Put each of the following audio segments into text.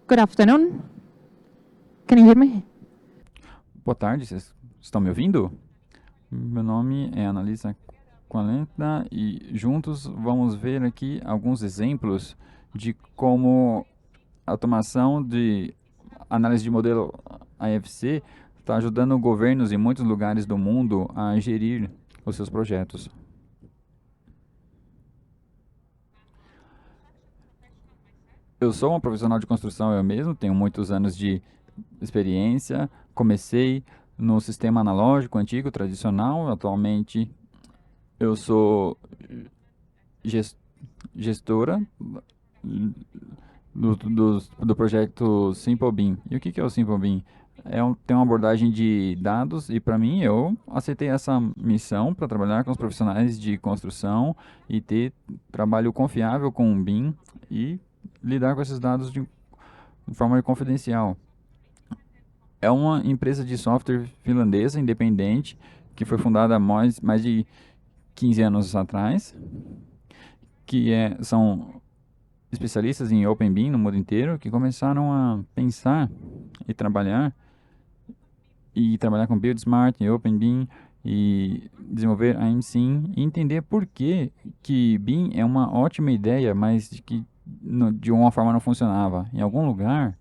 Good afternoon. Can you hear me? Boa tarde, vocês estão me ouvindo? Meu nome é Analisa Qualenta e juntos vamos ver aqui alguns exemplos de como a automação de análise de modelo AFC está ajudando governos em muitos lugares do mundo a gerir os seus projetos. Eu sou um profissional de construção eu mesmo, tenho muitos anos de experiência. Comecei no sistema analógico antigo, tradicional. Atualmente eu sou gestora do projeto Simple Beam. E o que é o Simple Beam? Tem uma abordagem de dados e para mim eu aceitei essa missão para trabalhar com os profissionais de construção e ter trabalho confiável com o BIM e lidar com esses dados de forma confidencial. É uma empresa de software finlandesa independente que foi fundada há mais de 15 anos atrás, são especialistas em Open BIM no mundo inteiro, que começaram a pensar e trabalhar com Build Smart e Open BIM e desenvolver a MSIM e entender por que BIM é uma ótima ideia, mas de uma forma não funcionava. Em algum lugar,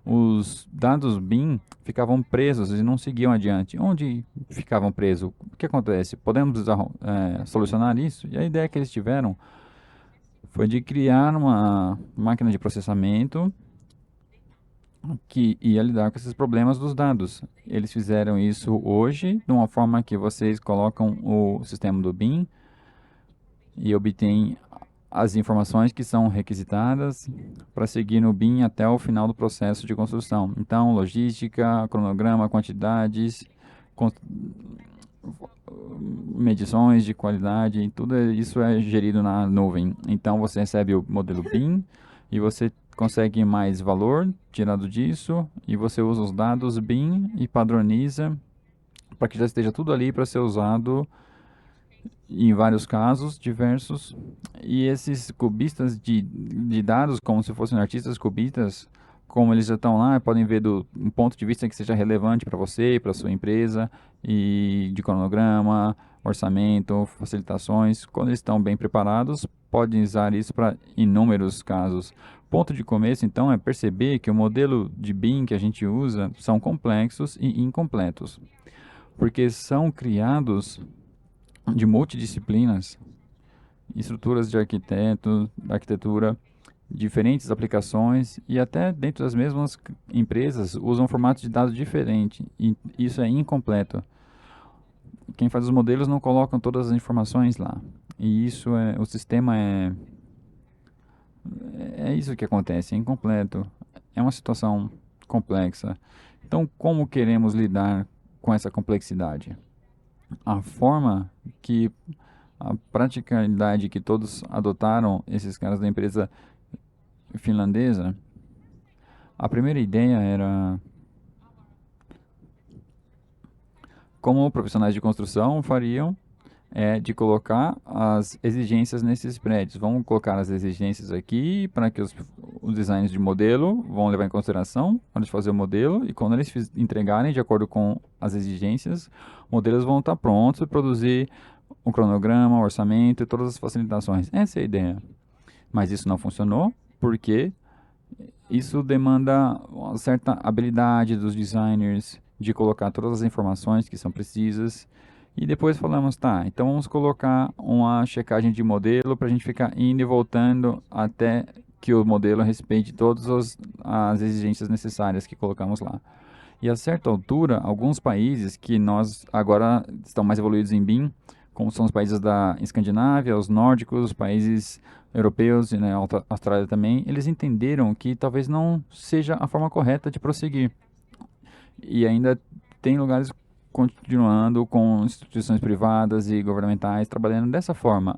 os dados BIM ficavam presos e não seguiam adiante. Onde ficavam presos? O que acontece? Podemos solucionar isso? E a ideia que eles tiveram foi de criar uma máquina de processamento que ia lidar com esses problemas dos dados. Eles fizeram isso hoje de uma forma que vocês colocam o sistema do BIM e obtêm as informações que são requisitadas para seguir no BIM até o final do processo de construção. Então, logística, cronograma, quantidades, medições de qualidade, tudo isso é gerido na nuvem. Então, você recebe o modelo BIM e você consegue mais valor tirado disso e você usa os dados BIM e padroniza para que já esteja tudo ali para ser usado em vários casos diversos. E esses cubistas de dados, como se fossem artistas cubistas, como eles já estão lá, podem ver um ponto de vista que seja relevante para você, para sua empresa, e de cronograma, orçamento, facilitações. Quando eles estão bem preparados, podem usar isso para inúmeros casos. Ponto de começo, então, é perceber que o modelo de BIM que a gente usa são complexos e incompletos, porque são criados de multidisciplinas, estruturas de arquitetura, diferentes aplicações e até dentro das mesmas empresas usam formatos de dados diferentes e isso é incompleto. Quem faz os modelos não colocam todas as informações lá e o sistema é isso que acontece, é incompleto, é uma situação complexa. Então, como queremos lidar com essa complexidade? A forma que a praticalidade que todos adotaram, esses caras da empresa finlandesa, a primeira ideia era como profissionais de construção fariam de colocar as exigências nesses prédios. Vamos colocar as exigências aqui para que os designers de modelo vão levar em consideração quando eles fazer o modelo e quando eles entregarem de acordo com as exigências, modelos vão estar prontos para produzir um cronograma, um orçamento e todas as facilitações. Essa é a ideia. Mas isso não funcionou porque isso demanda uma certa habilidade dos designers de colocar todas as informações que são precisas. E depois falamos, tá, então vamos colocar uma checagem de modelo para a gente ficar indo e voltando até que o modelo respeite todas as exigências necessárias que colocamos lá. E a certa altura, alguns países que nós agora estão mais evoluídos em BIM, como são os países da Escandinávia, os nórdicos, os países europeus e na Austrália também, eles entenderam que talvez não seja a forma correta de prosseguir. E ainda tem lugares continuando com instituições privadas e governamentais trabalhando dessa forma.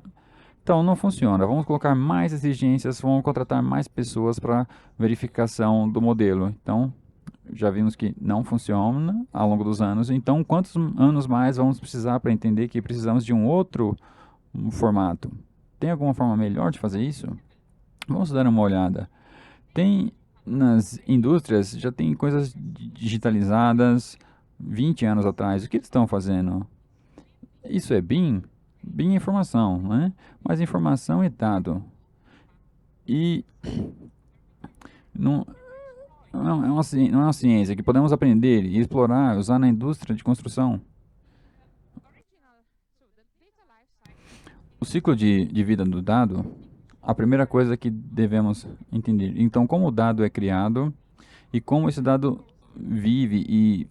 Então não funciona. Vamos colocar mais exigências, vamos contratar mais pessoas para verificação do modelo. Então já vimos que não funciona ao longo dos anos. Então quantos anos mais vamos precisar para entender que precisamos de um outro formato? Tem alguma forma melhor de fazer isso? Vamos dar uma olhada. Tem nas indústrias já tem coisas digitalizadas 20 anos atrás. O que eles estão fazendo? Isso é BIM? BIM é informação, né? Mas informação é dado. E não, não é uma ciência que podemos aprender e explorar, usar na indústria de construção. O ciclo de vida do dado, a primeira coisa que devemos entender. Então, como o dado é criado e como esse dado vive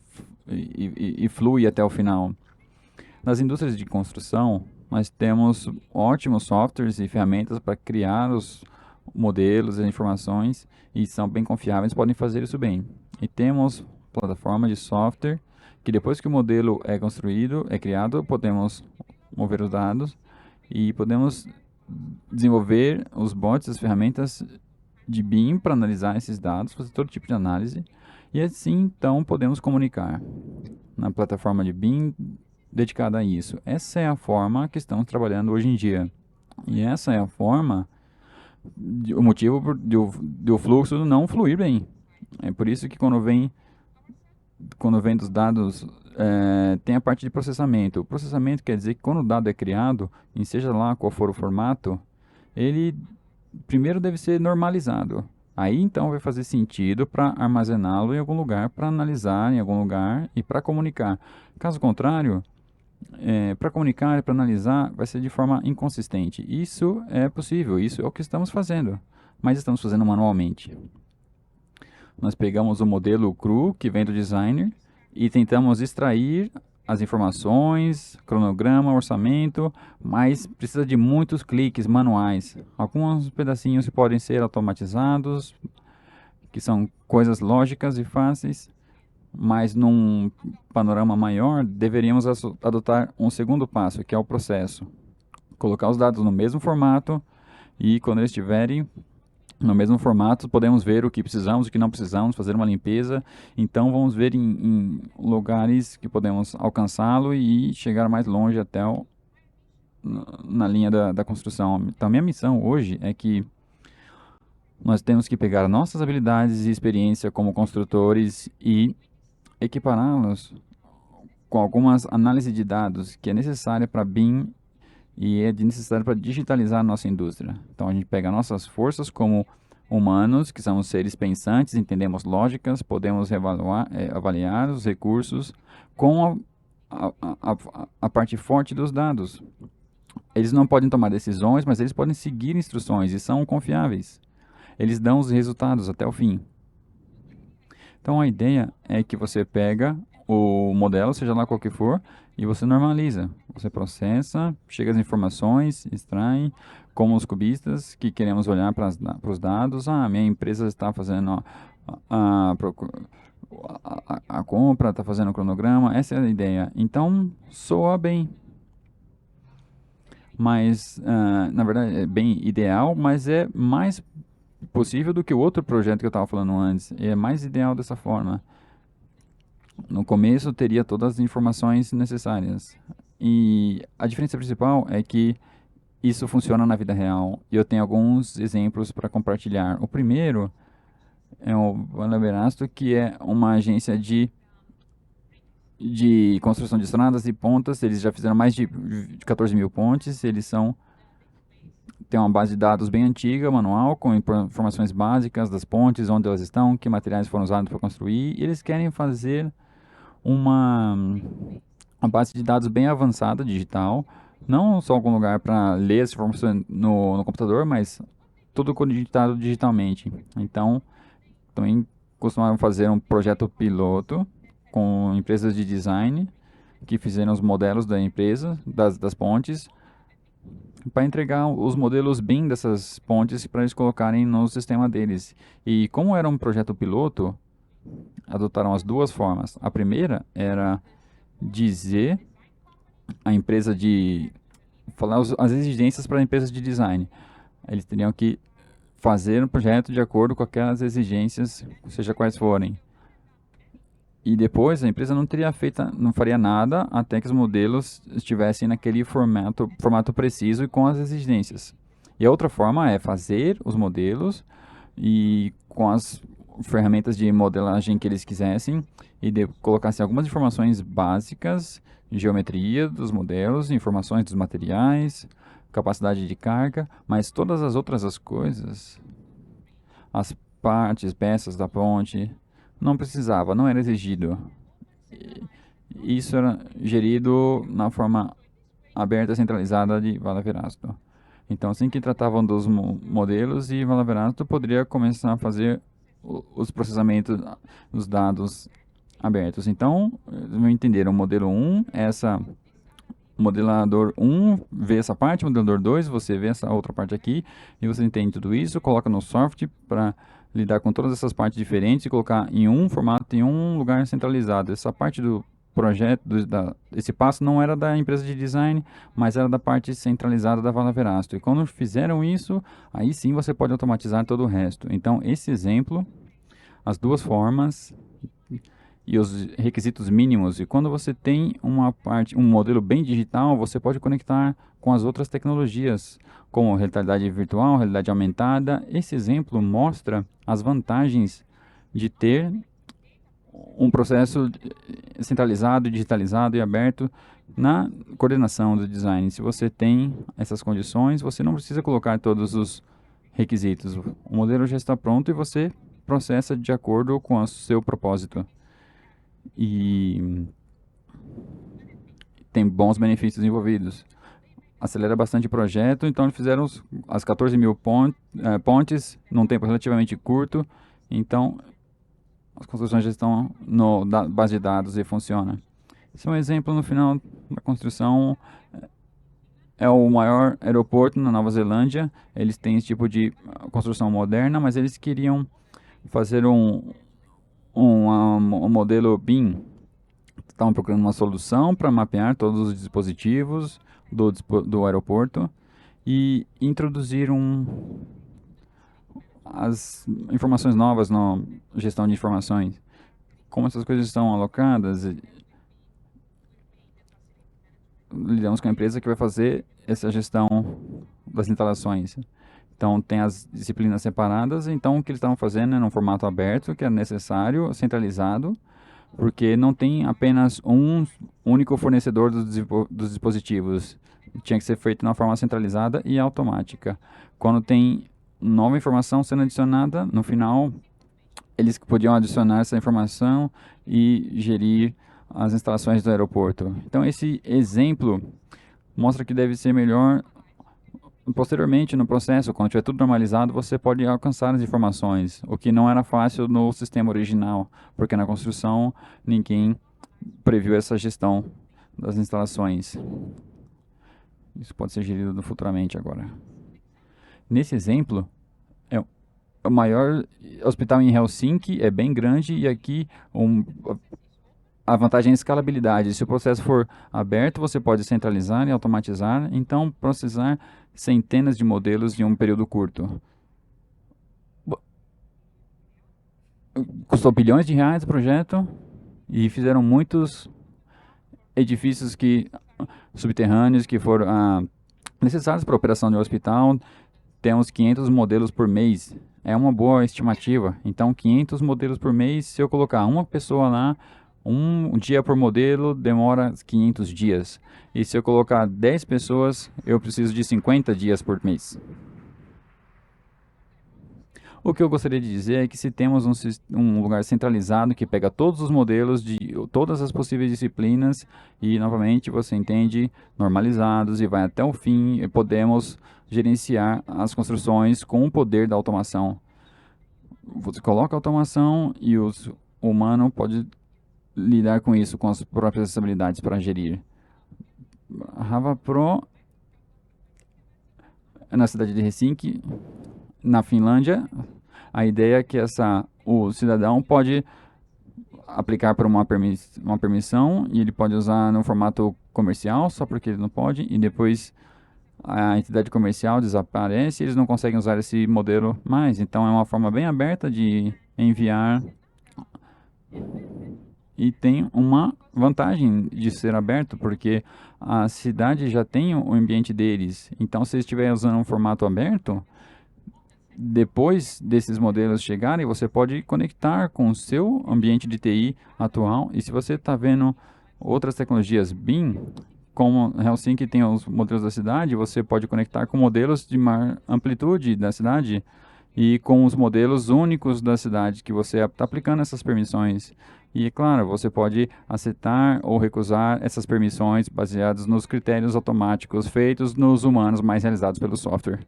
e flui até o final. Nas indústrias de construção, nós temos ótimos softwares e ferramentas para criar os modelos e informações e são bem confiáveis, podem fazer isso bem. E temos plataforma de software que depois que o modelo é construído, é criado, podemos mover os dados e podemos desenvolver os bots, as ferramentas de BIM para analisar esses dados, fazer todo tipo de análise e assim então podemos comunicar na plataforma de BIM dedicada a isso. Essa é a forma que estamos trabalhando hoje em dia. E essa é a forma, o motivo do fluxo não fluir bem. É por isso que quando vem dos dados, tem a parte de processamento. O processamento quer dizer que quando o dado é criado, e seja lá qual for o formato, ele primeiro deve ser normalizado. Aí então vai fazer sentido para armazená-lo em algum lugar, para analisar em algum lugar e para comunicar. Caso contrário, para comunicar e para analisar vai ser de forma inconsistente. Isso é possível, isso é o que estamos fazendo, mas estamos fazendo manualmente. Nós pegamos o modelo cru que vem do designer e tentamos extrair as informações, cronograma, orçamento, mas precisa de muitos cliques manuais. Alguns pedacinhos podem ser automatizados, que são coisas lógicas e fáceis, mas num panorama maior, deveríamos adotar um segundo passo, que é o processo. Colocar os dados no mesmo formato e quando eles estiverem no mesmo formato, podemos ver o que precisamos, o que não precisamos, fazer uma limpeza. Então, vamos ver em lugares que podemos alcançá-lo e chegar mais longe até na linha da construção. Então, minha missão hoje é que nós temos que pegar nossas habilidades e experiência como construtores e equipará-los com algumas análises de dados que é necessária para BIM e é necessário para digitalizar a nossa indústria. Então a gente pega nossas forças como humanos, que somos seres pensantes, entendemos lógicas, podemos avaliar os recursos com a parte forte dos dados. Eles não podem tomar decisões, mas eles podem seguir instruções e são confiáveis. Eles dão os resultados até o fim. Então a ideia é que você pega o modelo, seja lá qual que for, e você normaliza. Você processa, chega as informações, extrai, como os cubistas que queremos olhar para os dados. Ah, minha empresa está fazendo a compra, está fazendo o cronograma, essa é a ideia. Então, soa bem. Mas, na verdade, é bem ideal, mas é mais possível do que o outro projeto que eu estava falando antes. É mais ideal dessa forma. No começo teria todas as informações necessárias. E a diferença principal é que isso funciona na vida real. E eu tenho alguns exemplos para compartilhar. O primeiro é o Valaberasto, que é uma agência de construção de estradas e pontas. Eles já fizeram mais de 14 mil pontes. Eles têm uma base de dados bem antiga, manual, com informações básicas das pontes, onde elas estão, que materiais foram usados para construir. E eles querem fazer uma base de dados bem avançada, digital, não só algum lugar para ler as informações no computador, mas tudo codificado digitalmente. Então, também costumaram fazer um projeto piloto com empresas de design que fizeram os modelos da empresa, das pontes, para entregar os modelos BIM dessas pontes para eles colocarem no sistema deles. E como era um projeto piloto, adotaram as duas formas. A primeira era dizer a empresa falar as exigências para a empresa de design. Eles teriam que fazer um projeto de acordo com aquelas exigências, seja quais forem. E depois a empresa não faria nada até que os modelos estivessem naquele formato preciso e com as exigências. E a outra forma é fazer os modelos e com ferramentas de modelagem que eles quisessem e colocassem algumas informações básicas, geometria dos modelos, informações dos materiais, capacidade de carga, mas todas as outras coisas, as partes, peças da ponte, não precisava, não era exigido. Isso era gerido na forma aberta centralizada de Valaverasto. Então, assim que tratavam dos modelos, e Valaverasto poderia começar a fazer os processamentos dos dados abertos. Então, entenderam, o modelo 1, o modelador 1 vê essa parte, o modelador 2, você vê essa outra parte aqui, e você entende tudo isso, coloca no software para lidar com todas essas partes diferentes e colocar em um formato, em um lugar centralizado. Essa parte do projeto, esse passo não era da empresa de design, mas era da parte centralizada da Valaverasto. E quando fizeram isso, aí sim você pode automatizar todo o resto. Então, esse exemplo, as duas formas e os requisitos mínimos. E quando você tem um modelo bem digital, você pode conectar com as outras tecnologias, como realidade virtual, realidade aumentada. Esse exemplo mostra as vantagens de ter um processo centralizado, digitalizado e aberto na coordenação do design. Se você tem essas condições, você não precisa colocar todos os requisitos. O modelo já está pronto e você processa de acordo com o seu propósito. E tem bons benefícios envolvidos. Acelera bastante o projeto, então eles fizeram as 14 mil pontes num tempo relativamente curto. Então, as construções já estão na base de dados e funciona. Esse é um exemplo no final da construção. É o maior aeroporto na Nova Zelândia. Eles têm esse tipo de construção moderna, mas eles queriam fazer um modelo BIM. Estavam procurando uma solução para mapear todos os dispositivos do aeroporto e introduzir as informações novas na gestão de informações. Como essas coisas estão alocadas, lidamos com a empresa que vai fazer essa gestão das instalações. Então, tem as disciplinas separadas. Então, o que eles estavam fazendo é num formato aberto, que é necessário, centralizado, porque não tem apenas um único fornecedor dos dispositivos. Tinha que ser feito de uma forma centralizada e automática. Quando tem nova informação sendo adicionada, no final, eles podiam adicionar essa informação e gerir as instalações do aeroporto. Então, esse exemplo mostra que deve ser melhor. Posteriormente, no processo, quando tiver tudo normalizado, você pode alcançar as informações, o que não era fácil no sistema original, porque na construção ninguém previu essa gestão das instalações. Isso pode ser gerido futuramente agora. Nesse exemplo, é o maior hospital em Helsinki, é bem grande, e aqui a vantagem é a escalabilidade. Se o processo for aberto, você pode centralizar e automatizar, então processar centenas de modelos em um período curto. Custou bilhões de reais o projeto e fizeram muitos edifícios subterrâneos que foram necessários para a operação de um hospital. Temos 500 modelos por mês. É uma boa estimativa. Então, 500 modelos por mês, se eu colocar uma pessoa lá, um dia por modelo demora 500 dias. E se eu colocar 10 pessoas, eu preciso de 50 dias por mês. O que eu gostaria de dizer é que se temos um lugar centralizado que pega todos os modelos de todas as possíveis disciplinas e, novamente, você entende, normalizados e vai até o fim, e podemos gerenciar as construções com o poder da automação. Você coloca a automação e o humano pode lidar com isso, com as próprias habilidades para gerir. Rava Pro é na cidade de Helsinki, na Finlândia. A ideia é que o cidadão pode aplicar por uma permissão e ele pode usar no formato comercial, só porque ele não pode, e depois a entidade comercial desaparece e eles não conseguem usar esse modelo mais. Então é uma forma bem aberta de enviar. E tem uma vantagem de ser aberto, porque a cidade já tem o ambiente deles. Então, se eles estiverem usando um formato aberto, depois desses modelos chegarem, você pode conectar com o seu ambiente de TI atual. E se você está vendo outras tecnologias BIM, como Helsinki tem os modelos da cidade, você pode conectar com modelos de maior amplitude da cidade e com os modelos únicos da cidade que você está aplicando essas permissões. E, claro, você pode aceitar ou recusar essas permissões baseadas nos critérios automáticos feitos nos humanos, mais realizados pelo software.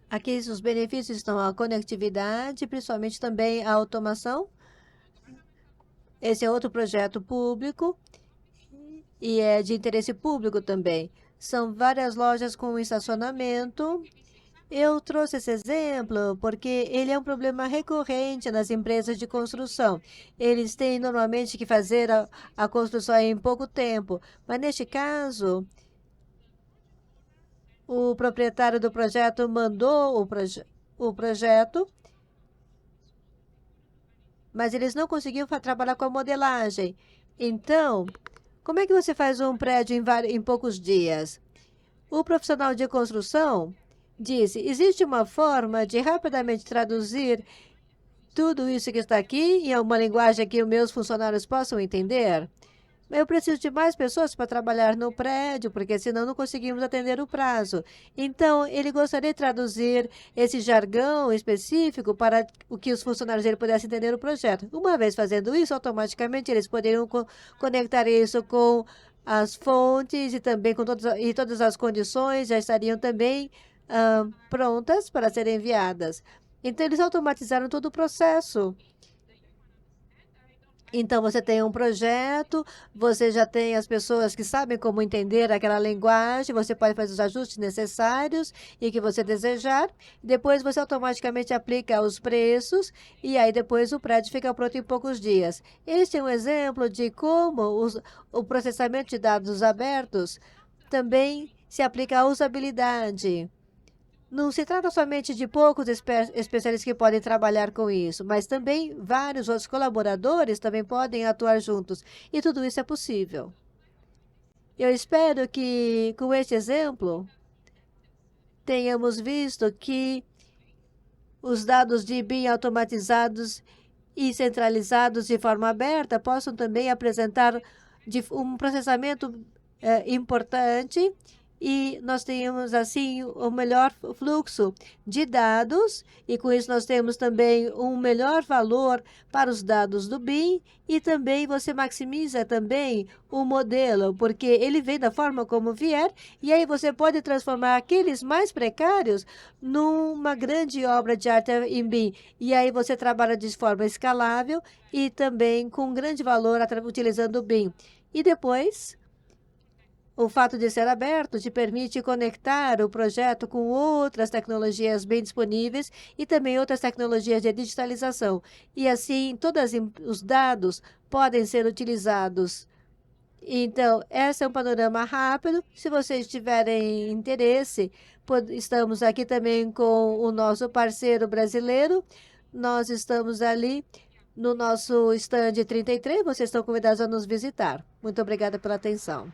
Aqui os benefícios estão a conectividade, principalmente também a automação. Esse é outro projeto público e é de interesse público também. São várias lojas com estacionamento. Eu trouxe esse exemplo porque ele é um problema recorrente nas empresas de construção. Eles têm normalmente que fazer a construção em pouco tempo, mas neste caso, o proprietário do projeto mandou o projeto, mas eles não conseguiam trabalhar com a modelagem. Então, como é que você faz um prédio em poucos dias? O profissional de construção disse, existe uma forma de rapidamente traduzir tudo isso que está aqui em uma linguagem que os meus funcionários possam entender? Eu preciso de mais pessoas para trabalhar no prédio, porque senão não conseguimos atender o prazo. Então, ele gostaria de traduzir esse jargão específico para o que os funcionários dele pudessem entender o projeto. Uma vez fazendo isso, automaticamente eles poderiam conectar isso com as fontes e também com todas as condições já estariam também prontas para serem enviadas. Então, eles automatizaram todo o processo. Então, você tem um projeto, você já tem as pessoas que sabem como entender aquela linguagem, você pode fazer os ajustes necessários e que você desejar. Depois, você automaticamente aplica os preços e aí depois o prédio fica pronto em poucos dias. Este é um exemplo de como o processamento de dados abertos também se aplica à usabilidade. Não se trata somente de poucos especialistas que podem trabalhar com isso, mas também vários outros colaboradores também podem atuar juntos. E tudo isso é possível. Eu espero que, com este exemplo, tenhamos visto que os dados de BIM automatizados e centralizados de forma aberta possam também apresentar um processamento importante. E nós temos, assim, o melhor fluxo de dados, e com isso nós temos também um melhor valor para os dados do BIM, e também você maximiza também o modelo, porque ele vem da forma como vier, e aí você pode transformar aqueles mais precários numa grande obra de arte em BIM. E aí você trabalha de forma escalável e também com grande valor utilizando o BIM. E depois, o fato de ser aberto te permite conectar o projeto com outras tecnologias bem disponíveis e também outras tecnologias de digitalização. E assim, todos os dados podem ser utilizados. Então, esse é um panorama rápido. Se vocês tiverem interesse, estamos aqui também com o nosso parceiro brasileiro. Nós estamos ali no nosso stand 33. Vocês estão convidados a nos visitar. Muito obrigada pela atenção.